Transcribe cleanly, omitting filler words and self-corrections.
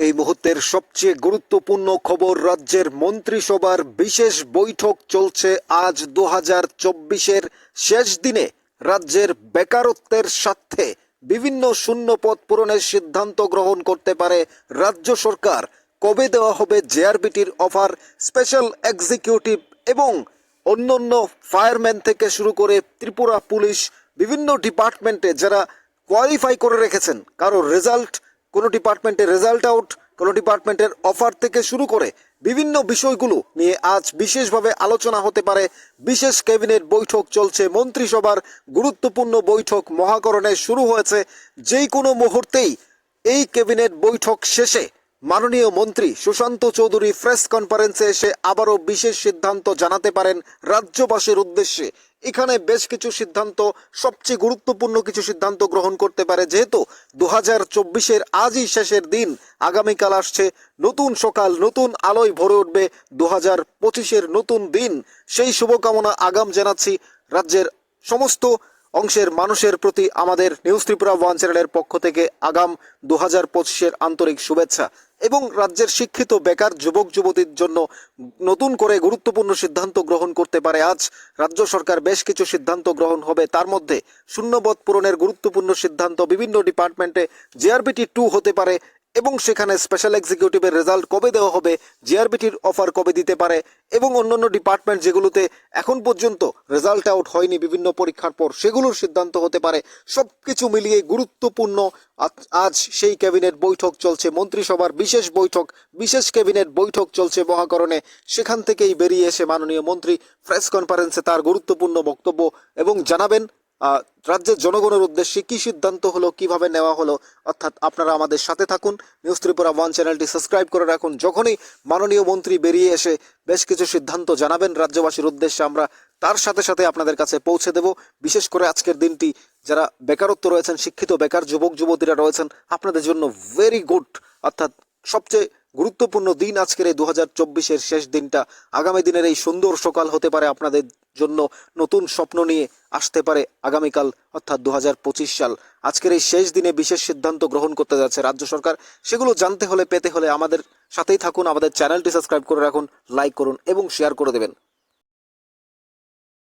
এই মুহূর্তের সবচেয়ে গুরুত্বপূর্ণ খবর, রাজ্যের মন্ত্রিসভার বিশেষ বৈঠক চলছে আজ 2024-এর শেষ দিনে। রাজ্যের বেকারত্বের স্বার্থে বিভিন্ন শূন্যপদ পূরণের সিদ্ধান্ত গ্রহণ করতে পারে রাজ্য সরকার। কবে দেওয়া হবে জেআরবিটির অফার, স্পেশাল এক্সিকিউটিভ এবং অন্যান্য ফায়ারম্যান থেকে শুরু করে ত্রিপুরা পুলিশ, বিভিন্ন ডিপার্টমেন্টে যারা কোয়ালিফাই করে রেখেছেন, কারো রেজাল্ট, কোনো ডিপার্টমেন্টের রেজাল্ট আউট, কোনো ডিপার্টমেন্টের অফার থেকে শুরু করে বিভিন্ন বিষয়গুলো নিয়ে আজ বিশেষভাবে আলোচনা হতে পারে। বিশেষ ক্যাবিনেট বৈঠক চলছে, মন্ত্রিসভার গুরুত্বপূর্ণ বৈঠক মহাকরণে শুরু হয়েছে। যেই কোনো মুহূর্তেই এই ক্যাবিনেট বৈঠক শেষে মাননীয় মন্ত্রী সুশান্ত চৌধুরী প্রেস কনফারেন্সে এসে আবারও বিশেষ সিদ্ধান্ত জানাতে পারেন রাজ্যবাসীর উদ্দেশ্যে। এখানে বেশ কিছু সিদ্ধান্ত, সবচেয়ে গুরুত্বপূর্ণ কিছু সিদ্ধান্ত গ্রহণ করতে পারে, যেহেতু 2024-এর আজই শেষের দিন। আগামীকাল আসছে নতুন সকাল, নতুন আলোয় ভরে উঠবে 2025-এর নতুন দিন। সেই শুভকামনা আগাম জানাচ্ছি রাজ্যের সমস্ত অংশের মানুষের প্রতি আমাদের নিউজ ত্রিপুরা ওয়ান চ্যানেলের পক্ষ থেকে আগাম 2025-এর আন্তরিক শুভেচ্ছা। এবং রাজ্যের শিক্ষিত বেকার যুবক যুবতীর জন্য নতুন করে গুরুত্বপূর্ণ সিদ্ধান্ত গ্রহণ করতে পারে আজ রাজ্য সরকার। বেশ কিছু সিদ্ধান্ত গ্রহণ হবে, তার মধ্যে শূন্যপদ পূরণের গুরুত্বপূর্ণ সিদ্ধান্ত। বিভিন্ন ডিপার্টমেন্টে জেআরবিটি 2 হতে পারে এবং সেখানে স্পেশাল এক্সিকিউটিভের রেজাল্ট কবে দেওয়া হবে, জেআরবিটির অফার কবে দিতে পারে, এবং অন্যান্য ডিপার্টমেন্ট যেগুলোতে এখন পর্যন্ত রেজাল্ট আউট হয়নি বিভিন্ন পরীক্ষার পর, সেগুলোর সিদ্ধান্ত হতে পারে। সব কিছু মিলিয়ে গুরুত্বপূর্ণ আজ সেই ক্যাবিনেট বৈঠক চলছে, মন্ত্রিসভার বিশেষ বৈঠক, বিশেষ ক্যাবিনেট বৈঠক চলছে মহাকরণে। সেখান থেকেই বেরিয়ে এসে মাননীয় মন্ত্রী প্রেস কনফারেন্সে তার গুরুত্বপূর্ণ বক্তব্য এবং জানাবেন রাজ্যের জনগণের উদ্দেশ্যে কি সিদ্ধান্ত হলো, কিভাবে নেওয়া হলো। অর্থাৎ আপনারা আমাদের সাথে থাকুন, নিউজ ত্রিপুরা ওয়ান চ্যানেলটি সাবস্ক্রাইব করে রাখুন। যখনই মাননীয় মন্ত্রী বেরিয়ে এসে বেশ কিছু সিদ্ধান্ত জানাবেন রাজ্যবাসীর উদ্দেশ্যে, আমরা তার সাথে সাথে আপনাদের কাছে পৌঁছে দেব। বিশেষ করে আজকের দিনটি যারা বেকারত্ব রয়েছেন, শিক্ষিত বেকার যুবক যুবতীরা রয়েছেন, আপনাদের জন্য ভেরি গুড, অর্থাৎ সবচেয়ে গুরুত্বপূর্ণ দিন আজকের এই 2024-এর শেষ দিনটা। আগামী দিনের এই সুন্দর সকাল হতে পারে আপনাদের জন্য, নতুন স্বপ্ন নিয়ে আসতে পারে আগামীকাল, অর্থাৎ 2025 সাল। আজকের এই শেষ দিনে বিশেষ সিদ্ধান্ত গ্রহণ করতে যাচ্ছে রাজ্য সরকার। সেগুলো জানতে হলে, পেতে হলে আমাদের সাথেই থাকুন, আমাদের চ্যানেলটি সাবস্ক্রাইব করে রাখুন, লাইক করুন এবং শেয়ার করে দেবেন।